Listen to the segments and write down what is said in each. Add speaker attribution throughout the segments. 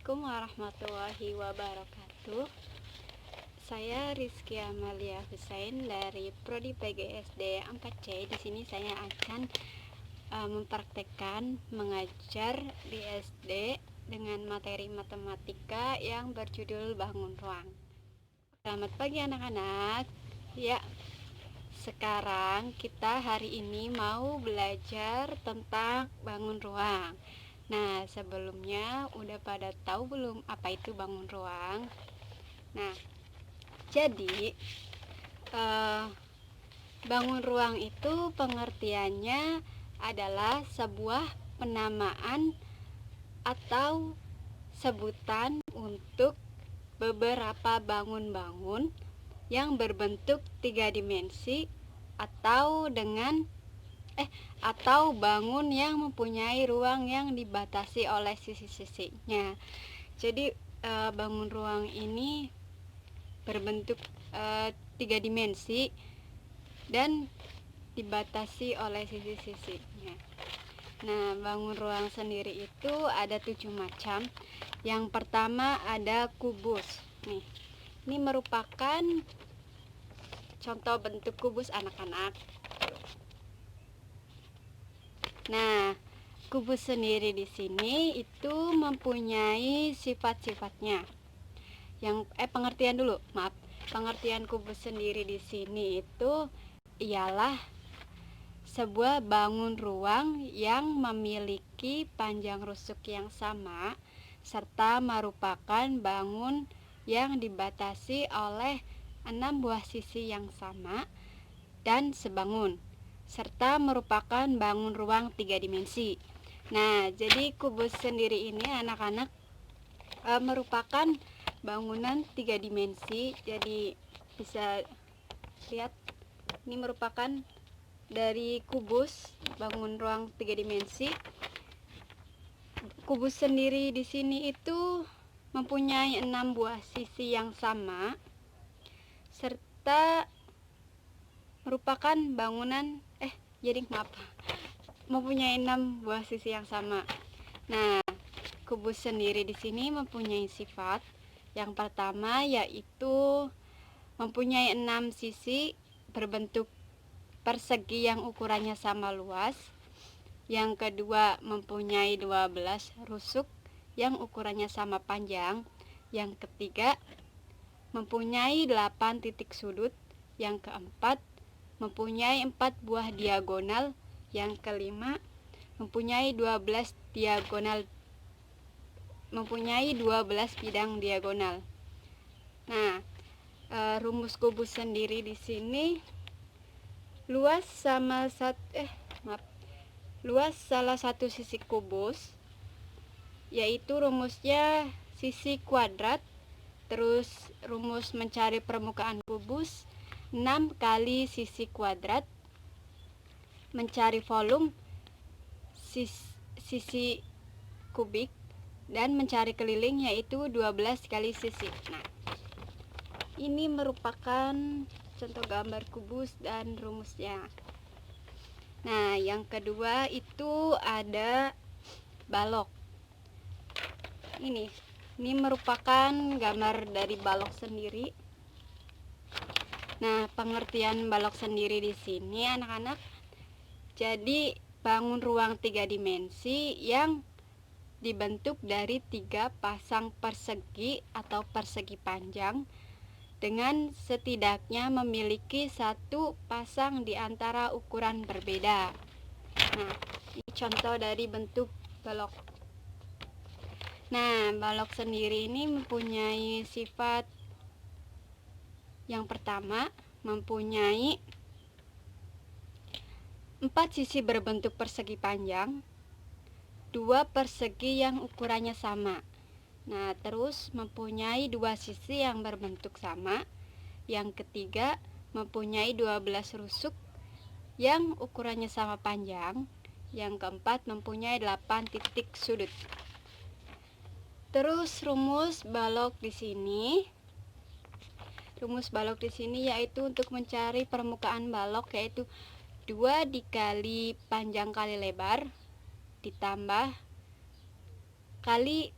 Speaker 1: Assalamualaikum warahmatullahi wabarakatuh. Saya Rizky Amalia Husain dari Prodi PGSD 4C. Di sini saya akan mempraktekkan mengajar di SD dengan materi matematika yang berjudul bangun ruang. Selamat pagi anak-anak. Ya, sekarang kita hari ini mau belajar tentang bangun ruang. Nah, sebelumnya udah pada tahu belum apa itu bangun ruang? Nah, jadi bangun ruang itu pengertiannya adalah sebuah penamaan atau sebutan untuk beberapa bangun-bangun yang berbentuk 3 dimensi atau atau bangun yang mempunyai ruang yang dibatasi oleh sisi-sisinya. Jadi bangun ruang ini berbentuk 3 dimensi dan dibatasi oleh sisi-sisinya. Nah, bangun ruang sendiri itu ada 7 macam. Yang pertama ada kubus. Nih, ini merupakan contoh bentuk kubus anak-anak. Nah, kubus sendiri di sini itu mempunyai sifat-sifatnya. Pengertian dulu, maaf. Pengertian kubus sendiri di sini itu ialah sebuah bangun ruang yang memiliki panjang rusuk yang sama serta merupakan bangun yang dibatasi oleh 6 buah sisi yang sama dan sebangun, serta merupakan bangun ruang 3 dimensi. Nah, jadi kubus sendiri ini anak-anak merupakan bangunan 3 dimensi. Jadi bisa lihat ini merupakan dari kubus bangun ruang 3 dimensi. Kubus sendiri di sini itu mempunyai 6 buah sisi yang sama serta merupakan bangunan mempunyai 6 buah sisi yang sama. Nah, kubus sendiri di sini mempunyai sifat yang pertama yaitu mempunyai 6 sisi berbentuk persegi yang ukurannya sama luas. Yang kedua mempunyai 12 rusuk yang ukurannya sama panjang. Yang ketiga mempunyai 8 titik sudut. Yang keempat mempunyai 4 buah diagonal. Yang kelima mempunyai 12 bidang diagonal. Nah, rumus kubus sendiri di sini luas salah satu sisi kubus, yaitu rumusnya sisi kuadrat. Terus rumus mencari permukaan kubus 6 kali sisi kuadrat, mencari volume sisi kubik, dan mencari keliling yaitu 12 kali sisi. Nah, ini merupakan contoh gambar kubus dan rumusnya. Nah, yang kedua itu ada balok. Ini merupakan gambar dari balok sendiri. Nah, pengertian balok sendiri di sini anak-anak, jadi bangun ruang 3 dimensi yang dibentuk dari 3 pasang persegi atau persegi panjang dengan setidaknya memiliki 1 pasang di antara ukuran berbeda. Nah, ini contoh dari bentuk balok. Nah, balok sendiri ini mempunyai sifat yang pertama, mempunyai 4 sisi berbentuk persegi panjang, 2 persegi yang ukurannya sama. Nah, terus mempunyai 2 sisi yang berbentuk sama. Yang ketiga, mempunyai 12 rusuk yang ukurannya sama panjang. Yang keempat, mempunyai 8 titik sudut. Terus rumus balok di sini. Rumus balok di sini yaitu untuk mencari permukaan balok yaitu 2 dikali panjang kali lebar ditambah kali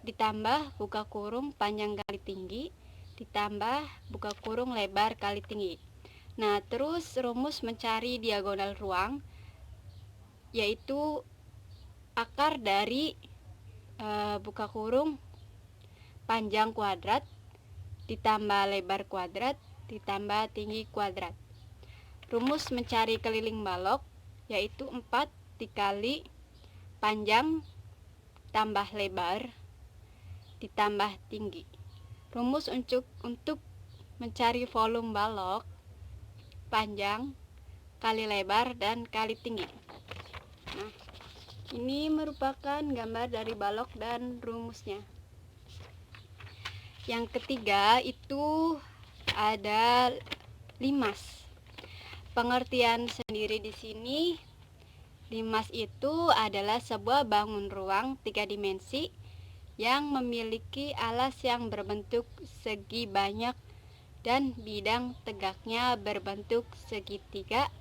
Speaker 1: ditambah buka kurung panjang kali tinggi ditambah buka kurung lebar kali tinggi. Nah, terus rumus mencari diagonal ruang yaitu akar dari buka kurung panjang kuadrat ditambah lebar kuadrat ditambah tinggi kuadrat. Rumus mencari keliling balok yaitu 4 dikali panjang tambah lebar ditambah tinggi. Rumus untuk mencari volume balok panjang kali lebar dan kali tinggi. Nah, ini merupakan gambar dari balok dan rumusnya. Yang ketiga itu ada limas. Pengertian sendiri di sini, limas itu adalah sebuah bangun ruang 3 dimensi yang memiliki alas yang berbentuk segi banyak dan bidang tegaknya berbentuk segitiga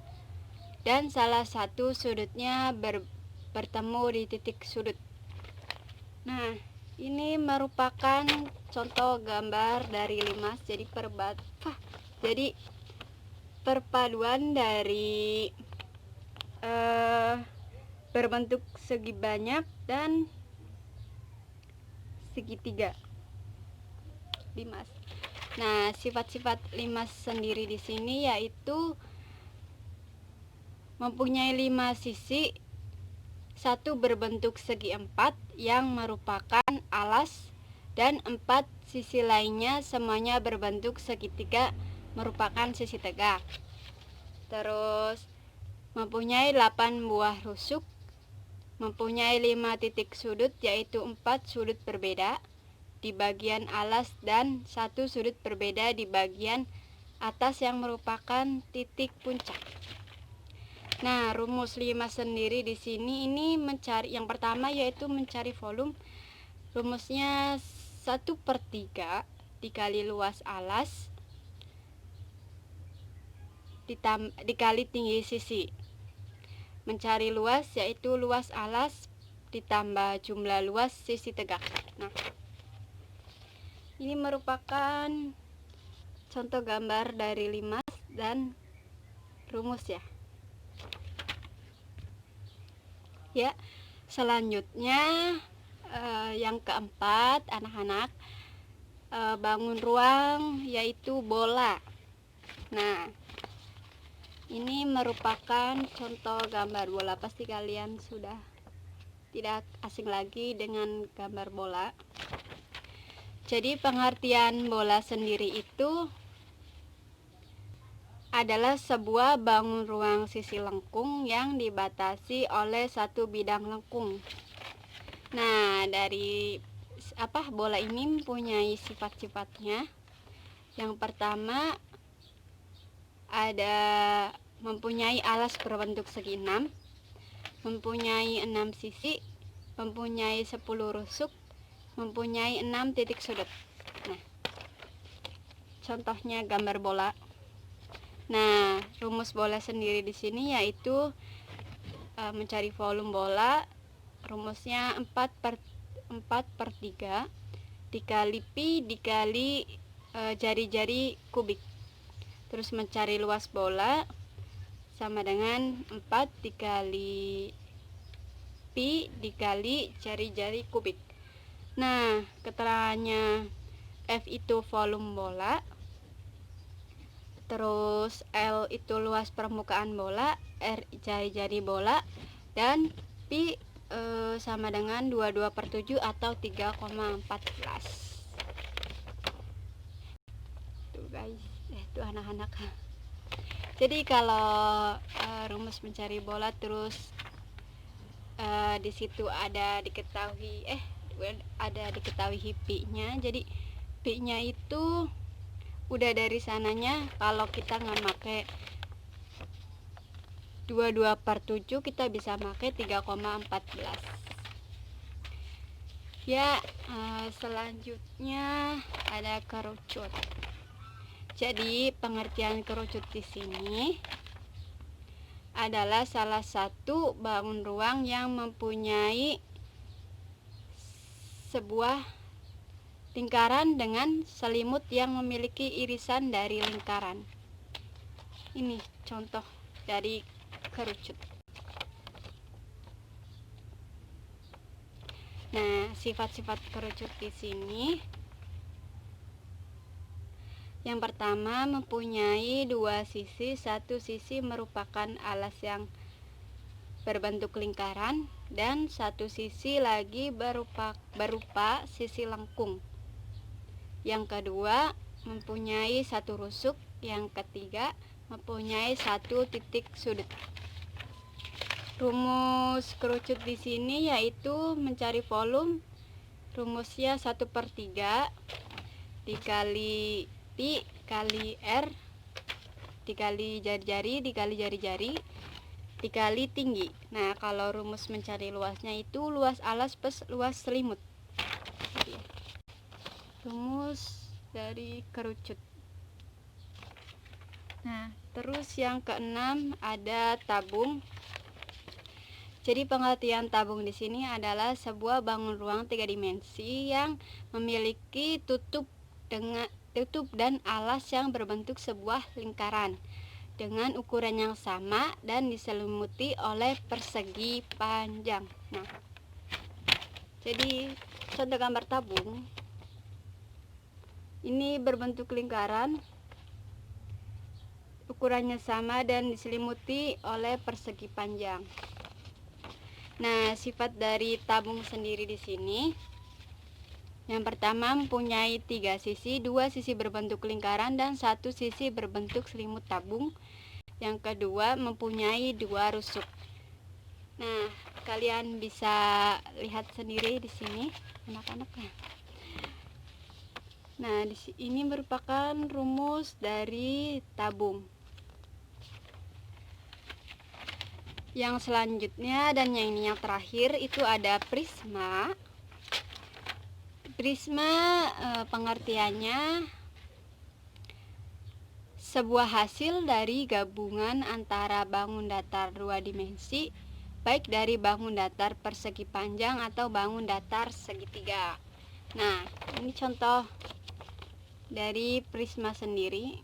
Speaker 1: dan salah satu sudutnya bertemu di titik sudut. Nah, ini merupakan contoh gambar dari limas. Jadi perpaduan dari berbentuk segi banyak dan segitiga limas. Nah, sifat-sifat limas sendiri di sini yaitu mempunyai 5 sisi, satu berbentuk segi 4 yang merupakan alas dan 4 sisi lainnya semuanya berbentuk segitiga merupakan sisi tegak. Terus mempunyai 8 buah rusuk, mempunyai 5 titik sudut yaitu 4 sudut berbeda di bagian alas dan 1 sudut berbeda di bagian atas yang merupakan titik puncak. Nah, rumus limas sendiri di sini ini mencari, yang pertama yaitu mencari volume. Rumusnya 1/3 dikali luas alas dikali tinggi sisi. Mencari luas yaitu luas alas ditambah jumlah luas sisi tegak. Nah, ini merupakan contoh gambar dari limas dan rumus ya. Ya, selanjutnya yang keempat, anak-anak, bangun ruang yaitu bola. Nah, ini merupakan contoh gambar bola. Pasti kalian sudah tidak asing lagi dengan gambar bola. Jadi pengertian bola sendiri itu adalah sebuah bangun ruang sisi lengkung yang dibatasi oleh satu bidang lengkung. Nah, dari bola ini mempunyai sifat-sifatnya. Yang pertama ada mempunyai alas berbentuk segi 6, mempunyai 6 sisi, mempunyai 10 rusuk, mempunyai 6 titik sudut. Nah, contohnya gambar bola. Nah, rumus bola sendiri di sini yaitu mencari volume bola. Rumusnya 4/3 dikali pi dikali jari-jari kubik. Terus mencari luas bola sama dengan 4 dikali pi dikali jari-jari kubik. Nah, keterangannya F itu volume bola, terus L itu luas permukaan bola, R jari-jari bola, dan pi sama dengan 22/7 atau 3,14. Tuh guys, itu anak-anak. Jadi kalau rumus mencari bola terus di situ ada diketahui pi-nya. Jadi pi-nya itu udah dari sananya kalau kita nggak pakai 22/7 kita bisa pakai 3,14. Ya, selanjutnya ada kerucut. Jadi pengertian kerucut di sini adalah salah satu bangun ruang yang mempunyai sebuah lingkaran dengan selimut yang memiliki irisan dari lingkaran. Ini contoh dari kerucut. Nah, sifat-sifat kerucut di sini, yang pertama mempunyai dua sisi. Satu sisi merupakan alas yang berbentuk lingkaran dan satu sisi lagi berupa sisi lengkung. Yang kedua mempunyai satu rusuk. Yang ketiga mempunyai satu titik sudut. Rumus kerucut di sini yaitu mencari volume. Rumusnya 1/3 dikali pi kali R dikali jari-jari dikali jari-jari dikali tinggi. Nah, kalau rumus mencari luasnya itu luas alas plus luas selimut. Rumus dari kerucut. Nah, terus yang keenam ada tabung. Jadi pengertian tabung di sini adalah sebuah bangun ruang 3 dimensi yang memiliki tutup dan alas yang berbentuk sebuah lingkaran dengan ukuran yang sama dan diselimuti oleh persegi panjang. Nah, jadi contoh gambar tabung ini berbentuk lingkaran, ukurannya sama dan diselimuti oleh persegi panjang. Nah, sifat dari tabung sendiri di sini, yang pertama mempunyai 3 sisi, 2 sisi berbentuk lingkaran dan 1 sisi berbentuk selimut tabung. Yang kedua mempunyai 2 rusuk. Nah, kalian bisa lihat sendiri di sini, anak-anak. Nah, ini merupakan rumus dari tabung. Yang selanjutnya dan yang terakhir itu ada prisma. Prisma pengertiannya sebuah hasil dari gabungan antara bangun datar 2 dimensi, baik dari bangun datar persegi panjang atau bangun datar segitiga. Nah, ini contoh dari prisma sendiri.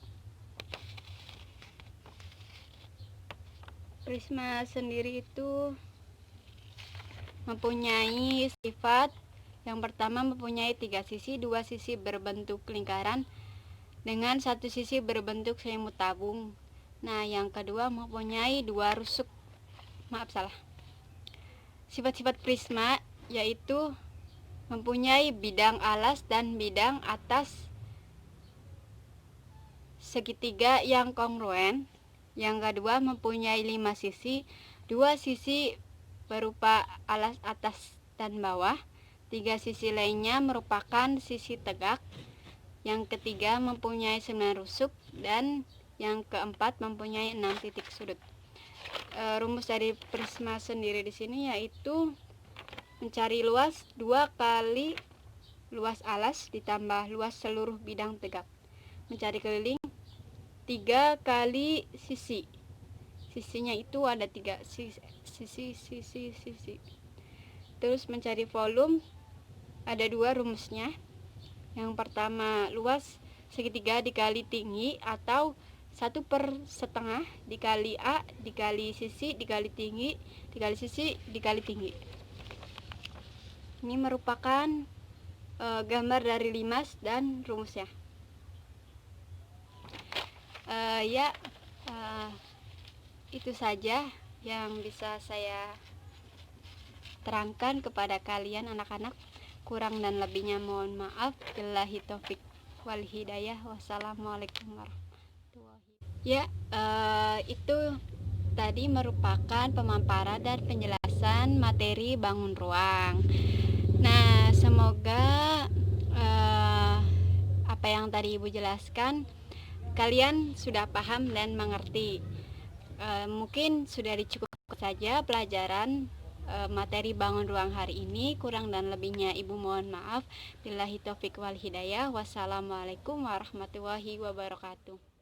Speaker 1: Prisma sendiri itu mempunyai sifat, yang pertama mempunyai 3 sisi, 2 sisi berbentuk lingkaran dengan 1 sisi berbentuk selimut tabung. Nah, yang kedua mempunyai 2 rusuk. Maaf, salah. Sifat-sifat prisma yaitu mempunyai bidang alas dan bidang atas segitiga yang kongruen. Yang kedua mempunyai 5 sisi, 2 sisi berupa alas atas dan bawah, 3 sisi lainnya merupakan sisi tegak. Yang ketiga mempunyai 9 rusuk dan yang keempat mempunyai 6 titik sudut. Rumus dari prisma sendiri di sini yaitu mencari luas 2 kali luas alas ditambah luas seluruh bidang tegak. Mencari keliling 3 kali sisi. Sisinya itu ada 3 sisi. Terus mencari volume ada 2 rumusnya. Yang pertama luas segitiga dikali tinggi atau 1/2 dikali A dikali sisi dikali tinggi dikali sisi dikali tinggi. Ini merupakan gambar dari limas dan rumusnya. Itu saja yang bisa saya terangkan kepada kalian anak-anak. Kurang dan lebihnya mohon maaf. Billahi taufik wal hidayah. Wassalamualaikum warahmatullahi wabarakatuh. Itu tadi merupakan pemaparan dan penjelasan materi bangun ruang. Nah, semoga apa yang tadi Ibu jelaskan kalian sudah paham dan mengerti. Mungkin sudah dicukupkan saja pelajaran materi bangun ruang hari ini. Kurang dan lebihnya Ibu mohon maaf. Billahi taufik wal hidayah. Wassalamualaikum warahmatullahi wabarakatuh.